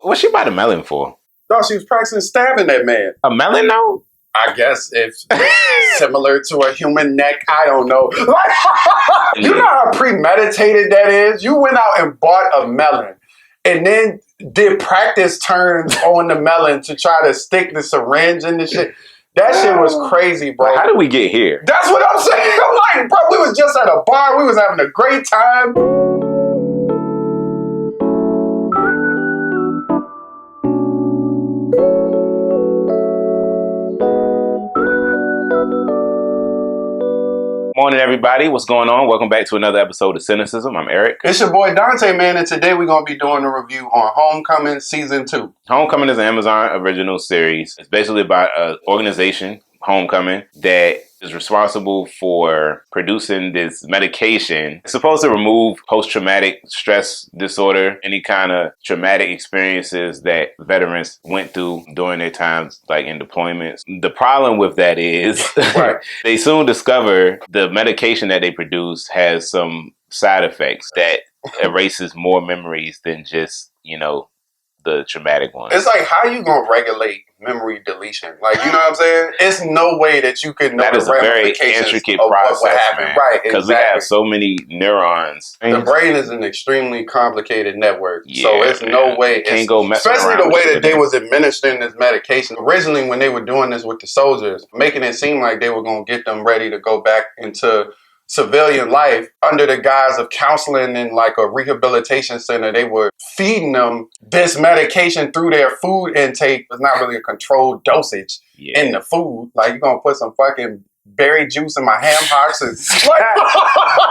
What's she by the melon for? No, she was practicing stabbing that man. A melon, though? I guess it's similar to a human neck. I don't know. You know how premeditated that is? You went out and bought a melon and then did practice turns on the melon to try to stick the syringe in the shit. That shit was crazy, bro. Like, how did we get here? That's what I'm saying. I'm like, bro, we was just at a bar. We was having a great time. Morning, everybody. What's going on? Welcome back to another episode of Cynicism. I'm Eric. It's your boy Dante, man, and today we're going to be doing a review on Homecoming Season 2. Homecoming is an Amazon original series. It's basically about an organization, Homecoming, that is responsible for producing this medication. It's supposed to remove post-traumatic stress disorder, any kind of traumatic experiences that veterans went through during their times, like in deployments. The problem with that is Right. they soon discover the medication that they produce has some side effects that erases more memories than just, the traumatic ones. It's like, how you going to regulate memory deletion? Like, you know what I'm saying? It's no way that you can know That is a very intricate process, what happened. man. Right, Because exactly. we have so many neurons. The brain is an extremely complicated network. Yeah, so it's no man. way. You can't go messing especially around the way with that they it. was administering this medication. Originally, when they were doing this with the soldiers, making it seem like they were going to get them ready to go back into civilian life under the guise of counseling in like a rehabilitation center. They were feeding them this medication through their food intake. It's not really a controlled dosage in the food. Like, you're going to put some fucking berry juice in my ham hocks and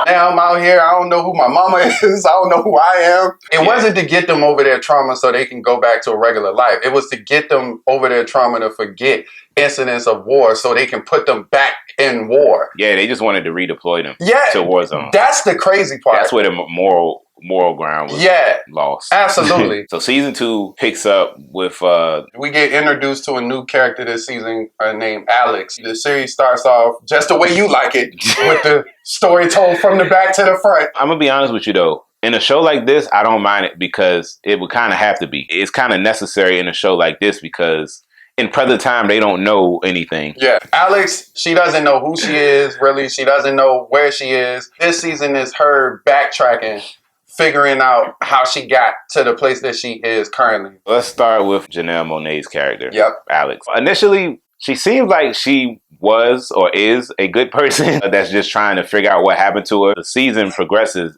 now I'm out here. I don't know who my mama is. I don't know who I am. It wasn't to get them over their trauma so they can go back to a regular life. It was to get them over their trauma to forget incidents of war so they can put them back in war. Yeah, they just wanted to redeploy them to war zone. That's the crazy part. That's where the moral ground was lost. Absolutely. So season 2 picks up with we get introduced to a new character this season named Alex. The series starts off just the way you like it, with the story told from the back to the front. I'm gonna be honest with you though. In a show like this, I don't mind it because it would kind of have to be. It's kind of necessary in a show like this because in present time, they don't know anything. Yeah. Alex, she doesn't know who she is, really. She doesn't know where she is. This season is her backtracking, figuring out how she got to the place that she is currently. Let's start with Janelle Monáe's character, Yep. Alex. Initially, she seems like she was or is a good person that's just trying to figure out what happened to her. The season progresses.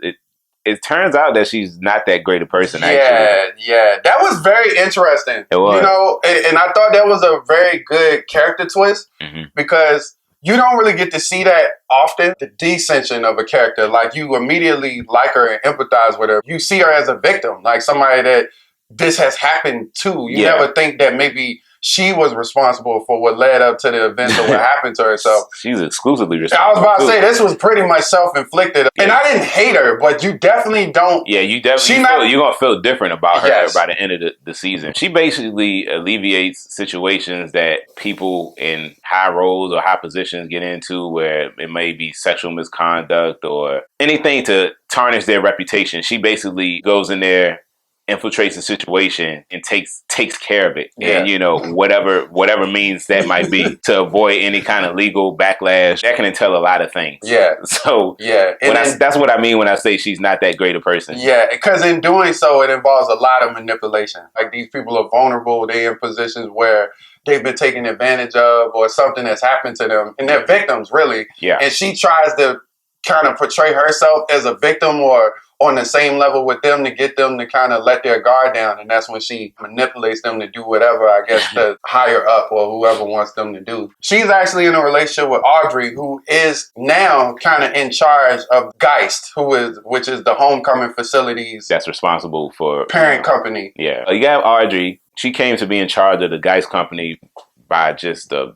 It turns out that she's not that great a person, actually. Yeah. That was very interesting. It was. You know, and I thought that was a very good character twist because you don't really get to see that often. The descension of a character, like you immediately like her and empathize with her. You see her as a victim, like somebody that this has happened to. You never think that maybe she was responsible for what led up to the events of what happened to her. So she's exclusively responsible. I was about to say, this was pretty much self-inflicted. And I didn't hate her, but you definitely don't. Yeah, you definitely you're going to feel different about her by the end of the season. She basically alleviates situations that people in high roles or high positions get into where it may be sexual misconduct or anything to tarnish their reputation. She basically goes in there, infiltrates the situation and takes care of it. Yeah. And whatever means that might be to avoid any kind of legal backlash. That can entail a lot of things. Yeah. So and that's what I mean when I say she's not that great a person. Yeah, because in doing so, it involves a lot of manipulation. Like, these people are vulnerable. They're in positions where they've been taken advantage of or something has happened to them. And they're victims, really. Yeah. And she tries to kind of portray herself as a victim or on the same level with them to get them to kind of let their guard down. And that's when she manipulates them to do whatever, I guess, the higher up or whoever wants them to do. She's actually in a relationship with Audrey, who is now kind of in charge of Geist, which is the Homecoming facilities that's responsible for parent company. Yeah. You have Audrey. She came to be in charge of the Geist company by just the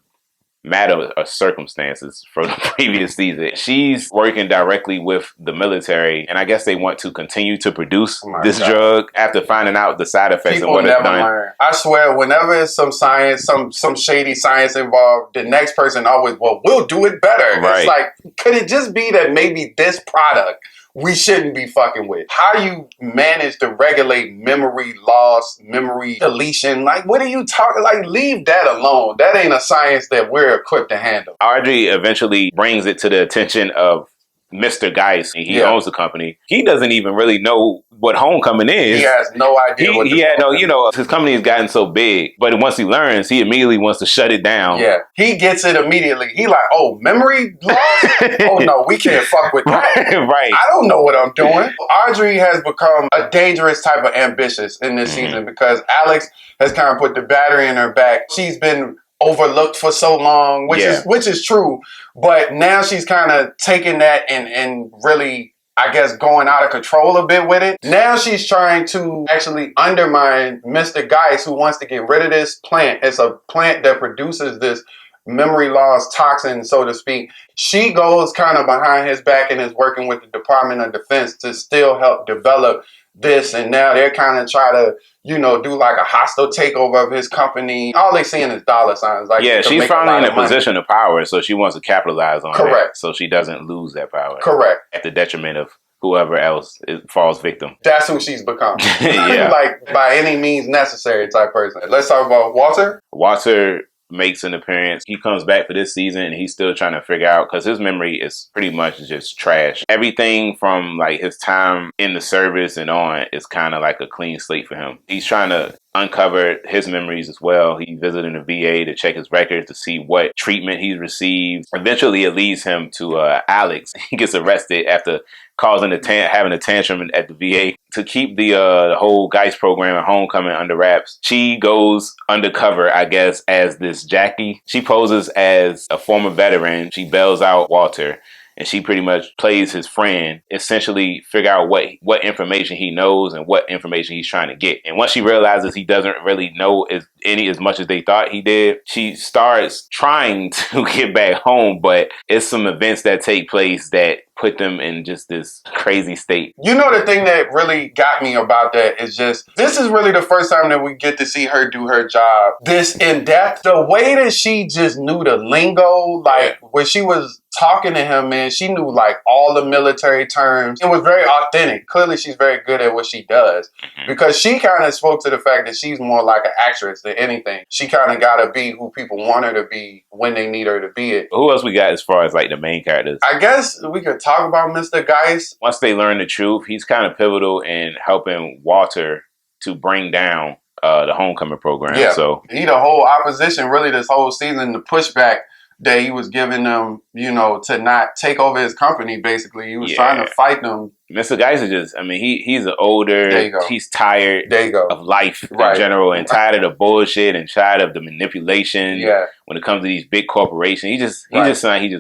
matter of circumstances from the previous season. She's working directly with the military, and I guess they want to continue to produce this drug after finding out the side effects People and what it's done. Learn. I swear, whenever it's some science, some shady science involved, the next person always, we'll do it better. Right. It's like, could it just be that maybe this product we shouldn't be fucking with. How you manage to regulate memory loss, memory deletion, like what are you talking, like leave that alone. That ain't a science that we're equipped to handle. Audrey eventually brings it to the attention of Mr. Geist. He owns the company. He doesn't even really know what Homecoming is. He has no idea what he had no, his company has gotten so big, but once he learns, he immediately wants to shut it down. Yeah, he gets it immediately. He like, oh, memory loss? Oh no, we can't fuck with that. Right. I don't know what I'm doing. Audrey has become a dangerous type of ambitious in this season because Alex has kind of put the battery in her back. She's been overlooked for so long, which is true. But now she's kind of taking that and really, I guess, going out of control a bit with it. Now she's trying to actually undermine Mr. Geist, who wants to get rid of this plant. It's a plant that produces this memory loss toxin, so to speak. She goes kind of behind his back and is working with the Department of Defense to still help develop this, and now they're kind of trying to, do like a hostile takeover of his company. All they seeing is dollar signs. Like, yeah, she's finally in a position of power, so she wants to capitalize on Correct. that, so she doesn't lose that power. Correct. At the detriment of whoever else falls victim. That's who she's become. Yeah. Like, by any means necessary type person. Let's talk about Walter. Walter makes an appearance. He comes back for this season and he's still trying to figure out, because his memory is pretty much just trash. Everything from like his time in the service and on is kind of like a clean slate for him. He's trying to uncover his memories as well. He visited the VA to check his records to see what treatment he's received. Eventually it leads him to Alex. He gets arrested after having a tantrum at the VA. To keep the whole Geist program at Homecoming under wraps, she goes undercover, I guess, as this Jackie. She poses as a former veteran. She bails out Walter, and she pretty much plays his friend, essentially figure out what information he knows and what information he's trying to get. And once she realizes he doesn't really know as much as they thought he did, she starts trying to get back home, but it's some events that take place that put them in just this crazy state. The thing that really got me about that is just, this is really the first time that we get to see her do her job this in depth. The way that she just knew the lingo, like when she was talking to him, man, she knew like all the military terms. It was very authentic. Clearly she's very good at what she does, because she kind of spoke to the fact that she's more like an actress than anything. She kind of got to be who people want her to be when they need her to be it. Who else we got as far as like the main characters? I guess we could talk about Mr. Geist. Once they learn the truth, he's kind of pivotal in helping Walter to bring down the Homecoming program. Yeah, so he the whole opposition really this whole season, the pushback that he was giving them, to not take over his company, basically. He was trying to fight them. Mr. Geist is just, he's an older, he's tired of life in general, and tired of the bullshit and tired of the manipulation when it comes to these big corporations. He just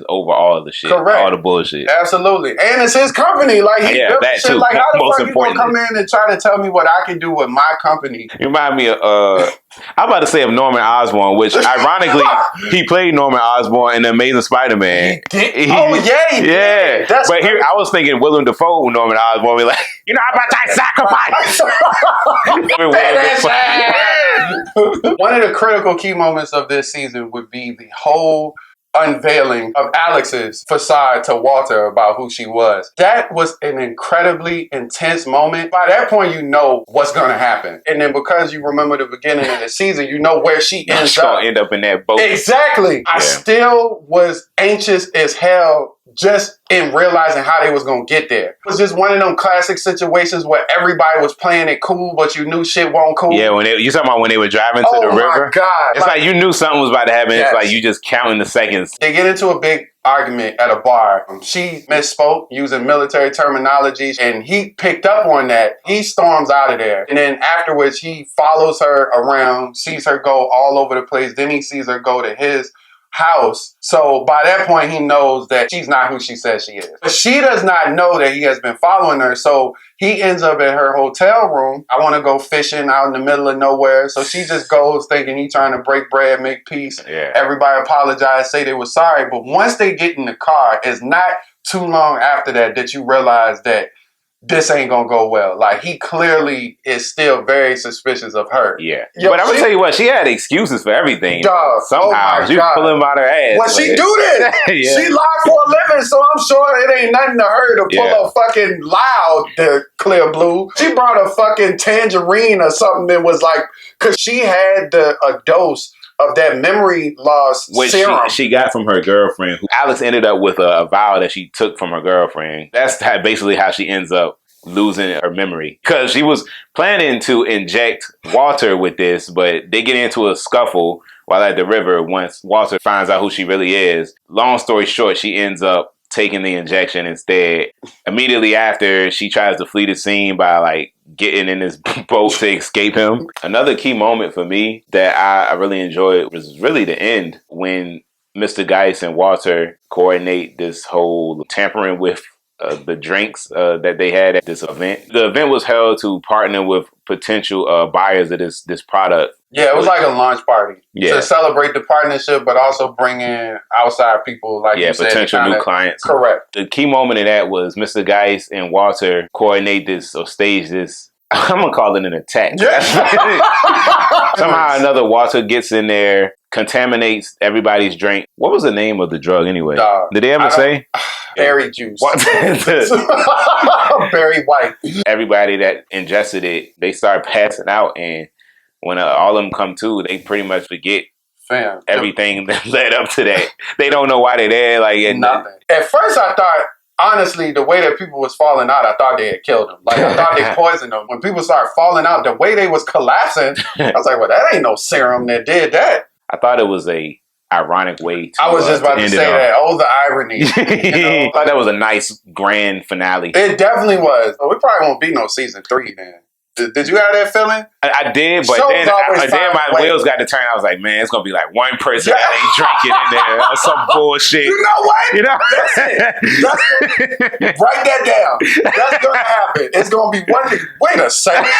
over all of the shit, all the bullshit. Absolutely. And it's his company. Like, he built that shit. too. Like, how the fuck you gonna come in and try to tell me what I can do with my company? You remind me of, I'm about to say of Norman Osborn, which ironically, he played Norman Osborn in The Amazing Spider-Man. Yeah. That's but here, I was thinking Willem Dafoe with Norman Osborn be like, I'm about to sacrifice. One of the critical key moments of this season would be the whole unveiling of Alex's facade to Walter about who she was. That was an incredibly intense moment. By that point, you know what's going to happen. And then because you remember the beginning of the season, you know where she ends up. She's going to end up in that boat. Exactly. Yeah. I still was anxious as hell just in realizing how they was going to get there. It was just one of them classic situations where everybody was playing it cool, but you knew shit won't cool. Yeah, you talking about when they were driving to the river? Oh my God. It's like you knew something was about to happen. Yes. It's like you just counting the seconds. They get into a big argument at a bar. She misspoke using military terminology, and he picked up on that. He storms out of there. And then afterwards, he follows her around, sees her go all over the place. Then he sees her go to his house. So by that point, he knows that she's not who she says she is. But she does not know that he has been following her. So he ends up in her hotel room. I want to go fishing out in the middle of nowhere. So she just goes thinking he's trying to break bread, make peace. Yeah. Everybody apologize, say they were sorry. But once they get in the car, it's not too long after that you realize that this ain't gonna go well. Like, he clearly is still very suspicious of her. Yeah. But I'm gonna tell you what, she had excuses for everything. Dog, somehow. She was pulling them out her ass. Well, she do this. Yeah. She lied for a living, so I'm sure it ain't nothing to her to pull a fucking loud the Clear Blue. She brought a fucking tangerine or something that was like, because she had a dose of that memory loss serum. She got from her girlfriend. Alex ended up with a vial that she took from her girlfriend. That's basically how she ends up losing her memory. Because she was planning to inject Walter with this, but they get into a scuffle while at the river once Walter finds out who she really is. Long story short, she ends up taking the injection instead. Immediately after, she tries to flee the scene by like getting in this boat to escape him. Another key moment for me that I really enjoyed was really the end when Mr. Geist and Walter coordinate this whole tampering with the drinks that they had at this event. The event was held to partner with potential buyers of this product. Yeah, it was like a launch party to celebrate the partnership, but also bring in outside people, like you said, potential new clients. Correct. The key moment of that was Mr. Geist and Walter coordinate this or stage this. I'm gonna call it an attack. Somehow or another, Walter gets in there, contaminates everybody's drink. What was the name of the drug anyway? Did they ever say? Berry juice. Berry white. Everybody that ingested it, they start passing out, and when all of them come to, they pretty much forget everything that led up to that. They don't know why they're there. Like nothing. At first, I thought, honestly, the way that people was falling out, I thought they had killed them. Like, I thought they poisoned them. When people started falling out, the way they was collapsing, I was like, well, that ain't no serum that did that. I thought it was a ironic way to I was just about to say that. Oh, the irony. You know? I thought that was a nice grand finale. It definitely was. But we probably won't be no season 3 then. Did you have that feeling? I did, but then my wheels got to turn. I was like, man, it's going to be like one person that ain't drinking in there or some bullshit. You know what? You know? That's it. Write that down. That's going to happen. It's going to be one thing. Wait a second.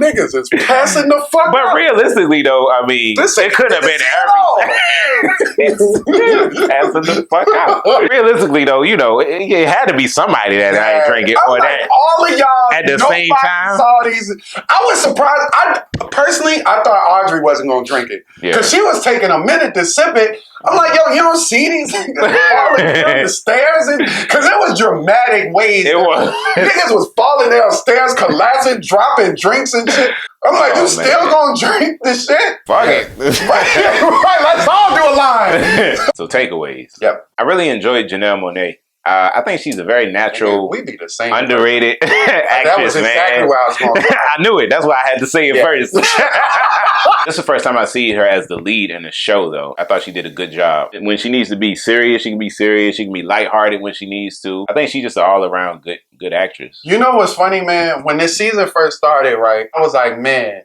Niggas is passing the fuck But realistically, though, I mean, it could have been everything. Passing the fuck out. Realistically, though, you know, it had to be somebody that I ain't drinking or like, that. All of y'all at the same time. Saw these. I was surprised. I thought Audrey wasn't gonna drink it because she was taking a minute to sip it. I'm like, yo, you don't see these niggas falling down the stairs, because it was dramatic ways. It was. Niggas was falling downstairs, collapsing, dropping drinks and shit. I'm like, you still gonna drink this shit? Fuck it. Right, let's all do a line. So takeaways. Yep. I really enjoyed Janelle Monáe. I think she's a very natural, we be the same underrated actress, that was exactly man. where I was going. I knew it. That's why I had to say it first. This is the first time I see her as the lead in the show, though. I thought she did a good job. When she needs to be serious, she can be serious. She can be lighthearted when she needs to. I think she's just an all-around good actress. You know what's funny, man? When this season first started, right, I was like, man,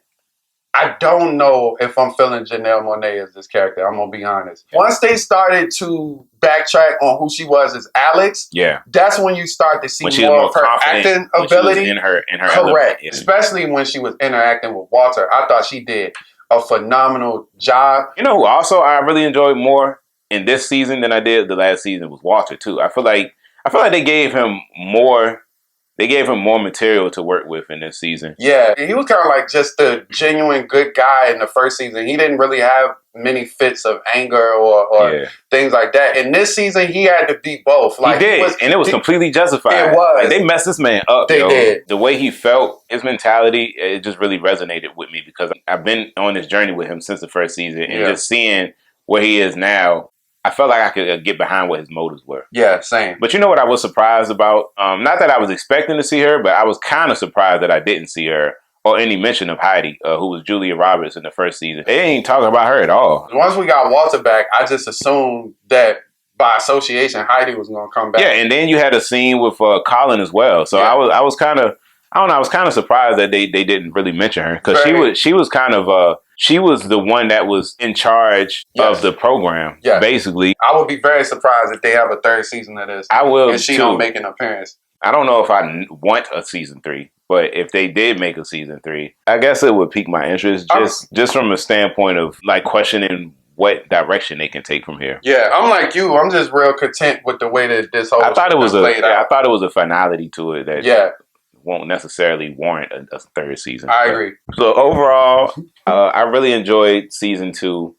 I don't know if I'm feeling Janelle Monáe as this character. I'm gonna be honest. Once they started to backtrack on who she was as Alex, that's when you start to see more of her acting ability in her correct, especially when she was interacting with Walter. I thought she did a phenomenal job. You know who also I really enjoyed more in this season than I did the last season was Walter too. I feel like they gave him more. They gave him more material to work with in this season. Yeah, he was kind of like just a genuine good guy in the first season. He didn't really have many fits of anger or things like that. In this season, he had to be both. Like, he did, and it was completely justified. It was. Like, they messed this man up. They did. The way he felt, his mentality, it just really resonated with me because I've been on this journey with him since the first season, and just seeing where he is now, I felt like I could get behind what his motives were. Yeah, same. But you know what I was surprised about? Not that I was expecting to see her, but I was kind of surprised that I didn't see her or any mention of Heidi, who was Julia Roberts in the first season. They ain't talking about her at all. Once we got Walter back, I just assumed that by association, Heidi was going to come back. Yeah, and then you had a scene with Colin as well. So I was kind of, I don't know, I was kind of surprised that they didn't really mention her because she was kind of she was the one that was in charge of the program, basically. I would be very surprised if they have a third season of this. I will, and she don't make an appearance. I don't know if I want a season 3, but if they did make a season 3, I guess it would pique my interest just from a standpoint of like questioning what direction they can take from here. Yeah, I'm like you. I'm just real content with the way that this whole I thought it was played out. I thought it was a finality to it that Yeah, won't necessarily warrant a third season. I agree. So overall, I really enjoyed season 2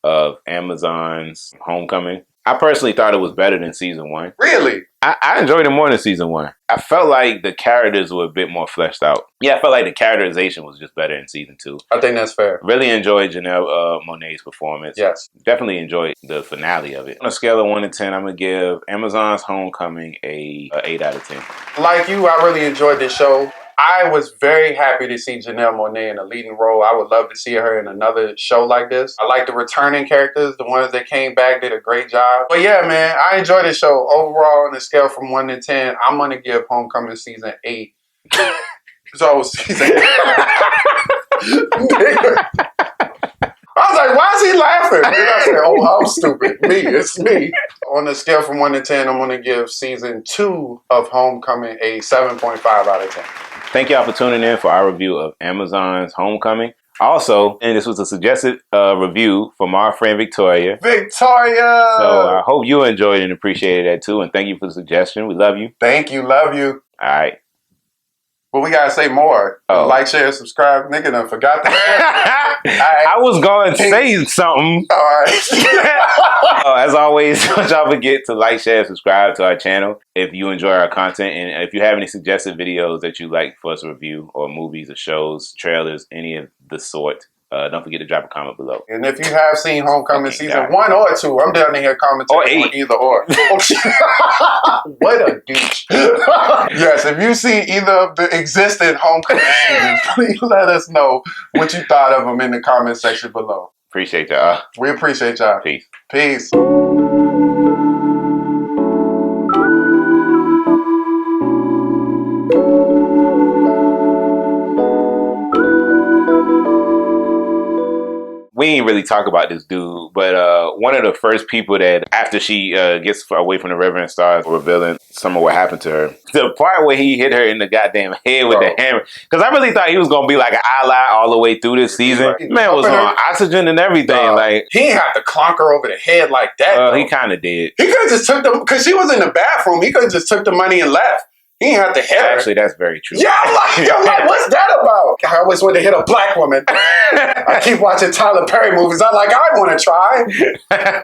of Amazon's Homecoming. I personally thought it was better than season 1. Really? I enjoyed it more than season 1. I felt like the characters were a bit more fleshed out. Yeah, I felt like the characterization was just better in season 2. I think that's fair. Really enjoyed Janelle Monáe's performance. Yes. Definitely enjoyed the finale of it. On a scale of 1 to 10, I'm going to give Amazon's Homecoming a 8 out of 10. Like you, I really enjoyed this show. I was very happy to see Janelle Monáe in a leading role. I would love to see her in another show like this. I like the returning characters. The ones that came back did a great job. But yeah, man, I enjoyed this show. Overall, on a scale from 1 to 10, I'm going to give Homecoming season 8. So, season 8. I was like, why is he laughing? Then I said, oh, I'm stupid. It's me. On a scale from 1 to 10, I'm going to give season 2 of Homecoming a 7.5 out of 10. Thank y'all for tuning in for our review of Amazon's Homecoming. Also, and this was a suggested review from our friend Victoria. Victoria! So I hope you enjoyed and appreciated that too. And thank you for the suggestion. We love you. Thank you. Love you. All right. But we got to say more. Oh. Like, share, subscribe. Nigga done forgot that. I was going to say something. All right. As always, don't y'all forget to like, share, subscribe to our channel if you enjoy our content. And if you have any suggested videos that you'd like for us to review, or movies or shows, trailers, any of the sort, don't forget to drop a comment below. And if you have seen Homecoming season 1 or 2, I'm down to hear commentary on either or. What a douche. Yes, if you see either of the existing Homecoming seasons, please let us know what you thought of them in the comment section below. Appreciate y'all. We appreciate y'all. Peace. Peace. We ain't really talk about this dude, but one of the first people that, after she gets away from the river and starts revealing some of what happened to her, the part where he hit her in the goddamn head with the hammer, because I really thought he was gonna be like an ally all the way through this season. Man was on oxygen and everything. Like, he didn't have to clonk her over the head like that. He kind of did. He could have just took them, because she was in the bathroom. He could have just took the money and left. He didn't have to hit her. Actually, that's very true. Yeah, I'm like, what's that about? I always wanted to hit a black woman. I keep watching Tyler Perry movies. I'm like, I want to try.